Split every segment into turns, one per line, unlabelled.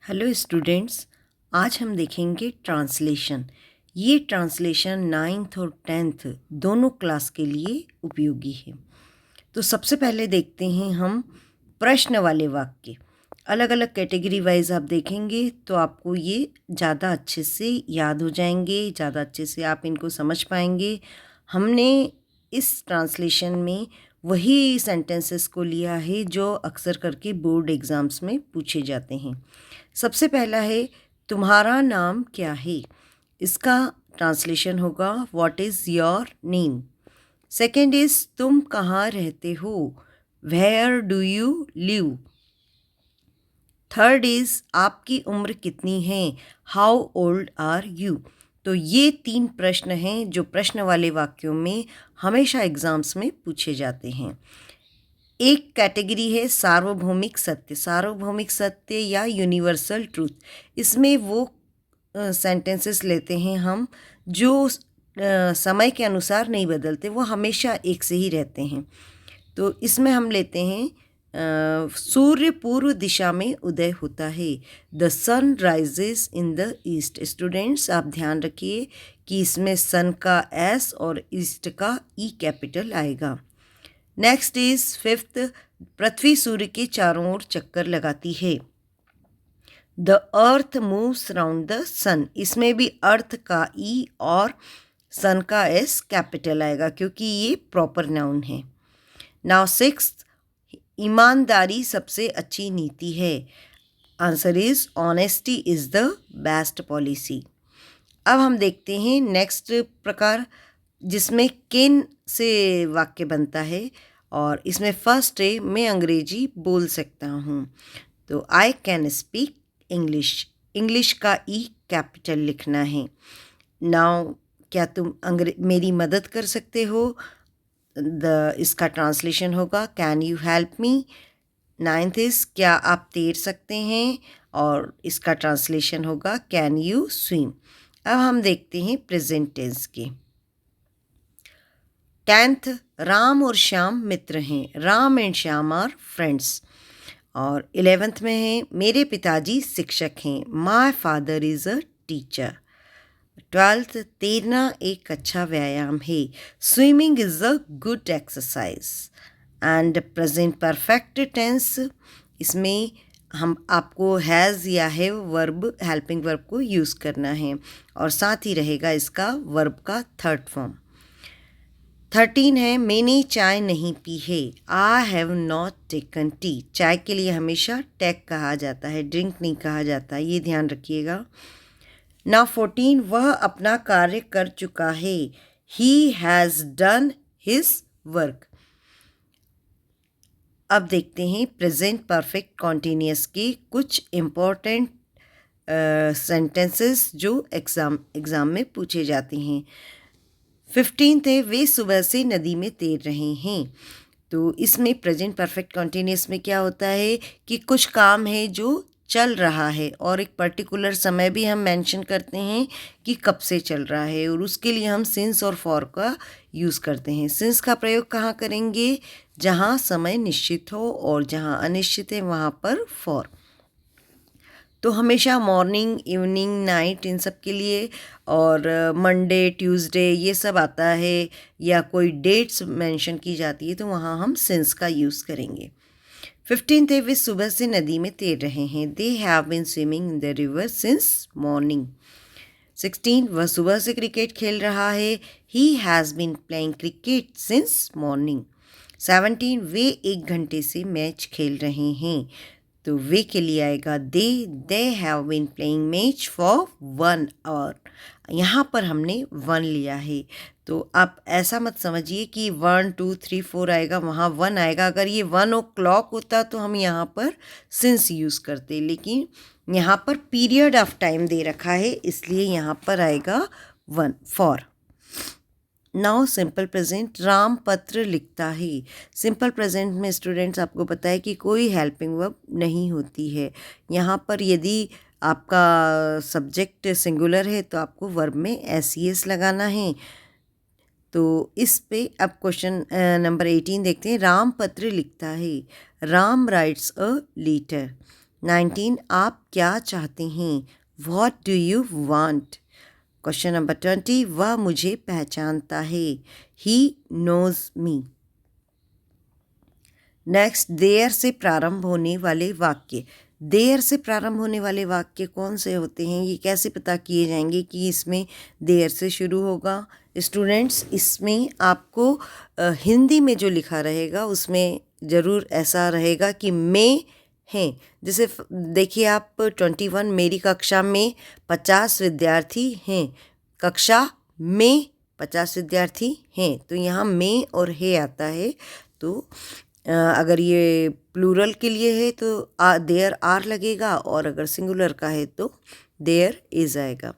Hello students, आज हम देखेंगे ट्रांसलेशन। ये ट्रांसलेशन 9th और 10th दोनों क्लास के लिए उपयोगी है। तो सबसे पहले देखते हैं हम प्रश्न वाले वाक्य। अलग अलग कैटेगरी वाइज आप देखेंगे तो आपको ये ज़्यादा अच्छे से याद हो जाएंगे, ज़्यादा अच्छे से आप इनको समझ पाएंगे। हमने इस ट्रांसलेशन में वही सेंटेंसेस को लिया है जो अक्सर करके बोर्ड एग्ज़ाम्स में पूछे जाते हैं। सबसे पहला है तुम्हारा नाम क्या है। इसका ट्रांसलेशन होगा what is your name. Second is तुम कहाँ रहते हो, where do you live. Third is आपकी उम्र कितनी है, हाउ ओल्ड आर यू। तो ये 3 प्रश्न हैं जो प्रश्न वाले वाक्यों में हमेशा एग्ज़ाम्स में पूछे जाते हैं। एक कैटेगरी है सार्वभौमिक सत्य। सार्वभौमिक सत्य या यूनिवर्सल ट्रूथ, इसमें वो सेंटेंसेस लेते हैं हम जो समय के अनुसार नहीं बदलते, वो हमेशा एक से ही रहते हैं। तो इसमें हम लेते हैं सूर्य पूर्व दिशा में उदय होता है, the sun rises in the east. Students आप ध्यान रखिए कि इसमें सन का एस और ईस्ट का ई कैपिटल आएगा। नेक्स्ट इज फिफ्थ, पृथ्वी सूर्य के चारों ओर चक्कर लगाती है, the earth moves round the sun. इसमें भी अर्थ का ई और सन का एस कैपिटल आएगा क्योंकि ये प्रॉपर नाउन है। नाउ सिक्स्थ, ईमानदारी सबसे अच्छी नीति है। Answer is honesty is the best policy. अब हम देखते हैं नेक्स्ट प्रकार जिसमें किन से वाक्य बनता है, और इसमें फर्स्ट है मैं अंग्रेजी बोल सकता हूँ। तो I can speak English. English का ई कैपिटल लिखना है। नाउ क्या तुम मेरी मदद कर सकते हो, इसका ट्रांसलेशन होगा can you help me. Ninth is क्या आप तैर सकते हैं, और इसका ट्रांसलेशन होगा कैन यू स्विम। अब हम देखते हैं प्रेजेंट टेंस के। 10th, राम और श्याम मित्र हैं, Ram and Shyam are friends. और 11th में है मेरे पिताजी शिक्षक हैं, my father is a teacher. 12th, तैरना एक अच्छा व्यायाम है, swimming is a good exercise. And present perfect tense, इसमें हम आपको हैज़ या हैव वर्ब, हेल्पिंग वर्ब को यूज़ करना है, और साथ ही रहेगा इसका वर्ब का थर्ड फॉर्म। 13 है मैंने चाय नहीं पी है, I have not taken T. चाय के लिए हमेशा टेक कहा जाता है, ड्रिंक नहीं कहा जाता, ये ध्यान रखिएगा। नाउ 14, वह अपना कार्य कर चुका है, he has done his work. अब देखते हैं प्रेजेंट परफेक्ट कॉन्टिन्यूअस के कुछ इम्पोर्टेंट सेंटेंसेस जो एग्ज़ाम में पूछे जाते हैं। 15th है वे सुबह से नदी में तैर रहे हैं। तो इसमें प्रेजेंट परफेक्ट कॉन्टिन्यूअस में क्या होता है कि कुछ काम है जो चल रहा है, और एक पर्टिकुलर समय भी हम मेंशन करते हैं कि कब से चल रहा है, और उसके लिए हम सिंस और फॉर का यूज़ करते हैं। सिंस का प्रयोग कहाँ करेंगे, जहाँ समय निश्चित हो, और जहाँ अनिश्चित है वहाँ पर फॉर। तो हमेशा मॉर्निंग, इवनिंग, नाइट इन सब के लिए, और मंडे, ट्यूसडे ये सब आता है, या कोई डेट्स मेंशन की जाती है तो वहाँ हम सिंस का यूज़ करेंगे। 15th है वे सुबह से नदी में तैर रहे हैं, they have been swimming in the river since morning. 16 वह सुबह से क्रिकेट खेल रहा है, he has been playing cricket since morning. 17 वे 1 घंटे से मैच खेल रहे हैं, तो वे के लिए आएगा they have been playing match for 1 hour. यहाँ पर हमने 1 लिया है, तो आप ऐसा मत समझिए कि 1 2 3 4 आएगा, वहाँ 1 आएगा। अगर ये 1 o'clock होता तो हम यहाँ पर सिंस यूज़ करते, लेकिन यहाँ पर पीरियड ऑफ टाइम दे रखा है, इसलिए यहाँ पर आएगा 1 for. Now simple present, Ram पत्र लिखता है। सिंपल प्रेजेंट में स्टूडेंट्स आपको पता है कि कोई हेल्पिंग वर्ब नहीं होती है। यहाँ पर यदि आपका सब्जेक्ट सिंगुलर है तो आपको वर्ब में एस लगाना है। तो इस पे अब क्वेश्चन नंबर 18 देखते हैं। राम पत्र लिखता है, राम राइट्स अ लेटर। 19 आप क्या चाहते हैं? What do you want? Question number 20 वह मुझे पहचानता है। He knows me. Next there से प्रारंभ होने वाले वाक्य। देयर से प्रारंभ होने वाले वाक्य कौन से होते हैं? ये कैसे पता किए जाएंगे कि इसमें देयर से शुरू होगा? स्टूडेंट्स, इसमें आपको हिंदी में जो लिखा रहेगा उसमें ज़रूर ऐसा रहेगा कि मैं हैं। जैसे देखिए आप 21 मेरी कक्षा में 50 विद्यार्थी हैं। कक्षा में 50 विद्यार्थी हैं, तो यहाँ में और है आता है। तो अगर ये प्लूरल के लिए है तो देयर आर लगेगा, और अगर सिंगुलर का है तो देयर इज आएगा।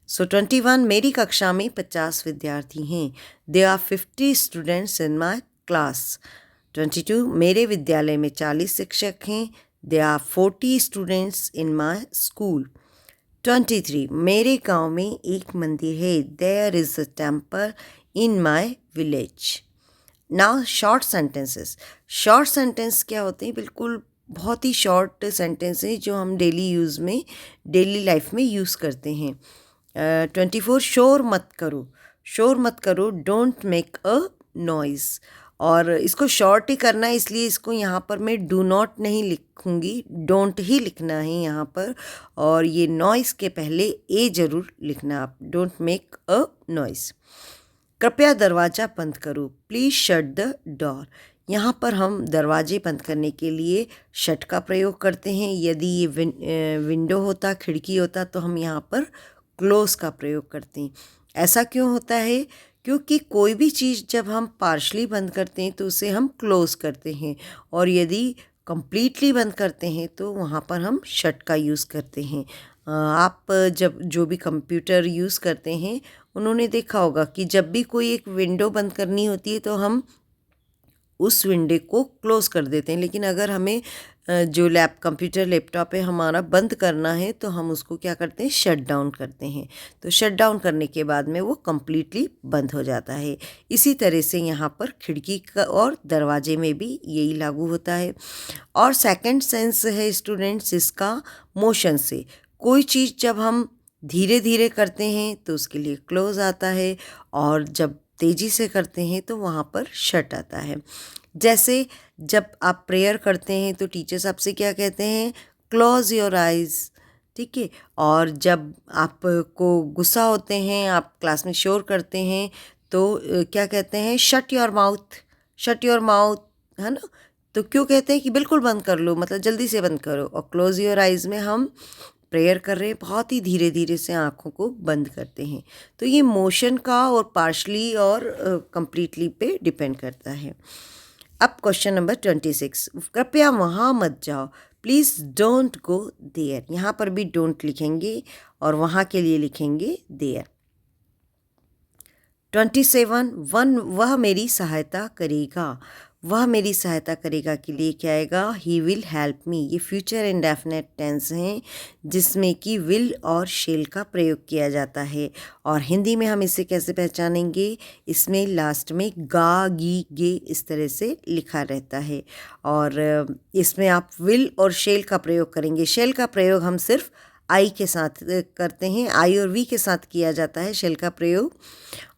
सो 21 मेरी कक्षा में 50 विद्यार्थी हैं। They are 50 students in my class. 22 मेरे विद्यालय में 40 शिक्षक हैं। They are 40 students in my school. 23 मेरे गांव में एक मंदिर है। There is a temple in my village. Now short sentences. Short sentence क्या होते हैं? बिल्कुल बहुत ही शॉर्ट सेंटेंस हैं जो हम डेली लाइफ में यूज़ करते हैं। 24 शोर मत करो। शोर मत करो, डोंट मेक अ नॉइज़। और इसको शॉर्ट ही करना है, इसलिए इसको यहाँ पर मैं डू नॉट नहीं लिखूँगी, डोंट ही लिखना है यहाँ पर। और ये नॉइज़ के पहले ए ज़रूर लिखना आप, डोंट मेक अ नॉइज़। कृपया दरवाज़ा बंद करो, प्लीज़ शट द डोर। यहाँ पर हम दरवाजे बंद करने के लिए शट का प्रयोग करते हैं। यदि ये विंडो होता, खिड़की होता, तो हम यहाँ पर क्लोज का प्रयोग करते हैं। ऐसा क्यों होता है? क्योंकि कोई भी चीज़ जब हम पार्शली बंद करते हैं तो उसे हम क्लोज करते हैं, और यदि कंप्लीटली बंद करते हैं तो वहाँ पर हम शट का यूज़ करते हैं। आप जब जो भी कंप्यूटर यूज़ करते हैं उन्होंने देखा होगा कि जब भी कोई एक विंडो बंद करनी होती है तो हम उस विंडो को क्लोज़ कर देते हैं। लेकिन अगर हमें जो कंप्यूटर लैपटॉप है हमारा बंद करना है तो हम उसको क्या करते हैं? शट डाउन करते हैं। तो शट डाउन करने के बाद में वो कम्प्लीटली बंद हो जाता है। इसी तरह से यहाँ पर खिड़की का और दरवाजे में भी यही लागू होता है। और सेकंड सेंस है स्टूडेंट्स इसका मोशन से। कोई चीज़ जब हम धीरे धीरे करते हैं तो उसके लिए क्लोज आता है, और जब तेज़ी से करते हैं तो वहाँ पर शट आता है। जैसे जब आप प्रेयर करते हैं तो टीचर्स आपसे क्या कहते हैं? Close your eyes. ठीक है। और जब आपको गुस्सा होते हैं, आप क्लास में शोर करते हैं, तो क्या कहते हैं? Shut your mouth. Shut your mouth, है ना? तो क्यों कहते हैं कि बिल्कुल बंद कर लो, मतलब जल्दी से बंद करो। और क्लोज योर आइज़ में हम प्रेयर कर रहे हैं, बहुत ही धीरे धीरे से आँखों को बंद करते हैं। तो ये मोशन का और पार्शली और कंप्लीटली पे डिपेंड करता है। अब क्वेश्चन नंबर 26, कृपया वहाँ मत जाओ, प्लीज़ डोंट गो देयर। यहाँ पर भी डोंट लिखेंगे और वहाँ के लिए लिखेंगे देयर। 27 वह मेरी सहायता करेगा। वह मेरी सहायता करेगा के लिए क्या आएगा? He will help me. ये फ्यूचर इंडेफिनिट टेंस हैं जिसमें कि विल और शेल का प्रयोग किया जाता है। और हिंदी में हम इसे कैसे पहचानेंगे? इसमें लास्ट में गा, गी, गे इस तरह से लिखा रहता है, और इसमें आप विल और शेल का प्रयोग करेंगे। शेल का प्रयोग हम सिर्फ आई के साथ करते हैं, आई और वी के साथ किया जाता है शेल का प्रयोग,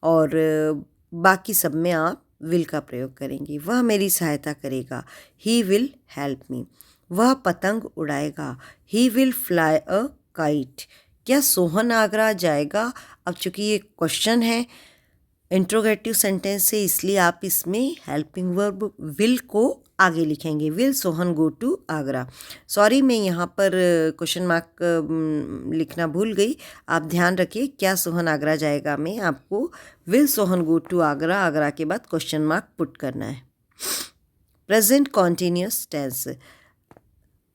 और बाकी सब में आप विल का प्रयोग करेंगे। वह मेरी सहायता करेगा, ही विल हेल्प मी। वह पतंग उड़ाएगा, he will fly a kite. क्या सोहन आगरा जाएगा? अब चूंकि ये क्वेश्चन है, इंट्रोगेटिव सेंटेंस है, इसलिए आप इसमें हेल्पिंग वर्ब विल को आगे लिखेंगे। Will Sohan go to Agra. Sorry, मैं यहाँ पर क्वेश्चन मार्क लिखना भूल गई। आप ध्यान रखिए, क्या सोहन आगरा जाएगा में आपको will Sohan go to Agra, Agra के बाद क्वेश्चन मार्क पुट करना है। Present continuous tense.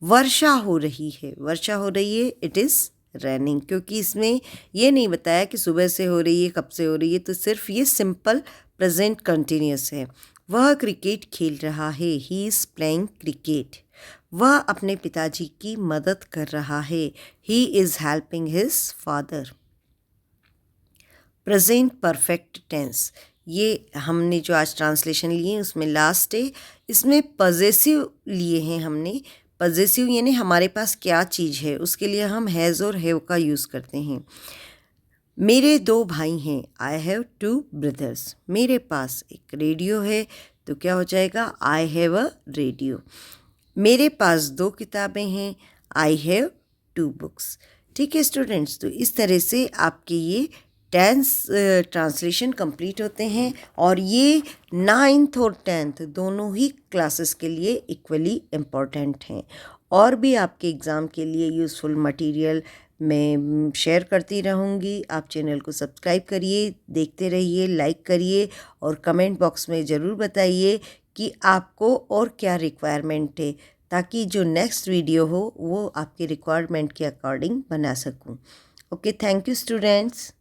वर्षा हो रही है, वर्षा हो रही है, इट इज़ रैनिंग। क्योंकि इसमें ये नहीं बताया कि सुबह से हो रही है, कब से हो रही है, तो सिर्फ ये सिंपल प्रेजेंट कंटिन्यूस है। वह क्रिकेट खेल रहा है, ही इज़ प्लेइंग क्रिकेट। वह अपने पिताजी की मदद कर रहा है, he is helping his father. Present perfect tense, ये हमने जो आज ट्रांसलेशन लिए उसमें लास्ट है, इसमें पजेसिव लिए हैं हमने। पजेसिव यानी हमारे पास क्या चीज़ है, उसके लिए हम हैज़ और हैव का यूज़ करते हैं। मेरे 2 भाई हैं, आई हैव 2 ब्रदर्स। मेरे पास एक रेडियो है, तो क्या हो जाएगा, आई हैव अ रेडियो। मेरे पास 2 किताबें हैं, आई हैव 2 बुक्स। ठीक है स्टूडेंट्स, तो इस तरह से आपके ये टेंस ट्रांसलेशन कंप्लीट होते हैं और ये 9th और 10th दोनों ही क्लासेस के लिए इक्वली इम्पॉर्टेंट हैं। और भी आपके एग्ज़ाम के लिए यूज़फुल मटेरियल मैं शेयर करती रहूँगी। आप चैनल को सब्सक्राइब करिए, देखते रहिए, लाइक करिए और कमेंट बॉक्स में ज़रूर बताइए कि आपको और क्या रिक्वायरमेंट है, ताकि जो नेक्स्ट वीडियो हो वो आपके रिक्वायरमेंट के अकॉर्डिंग बना सकूं। Okay, thank you students.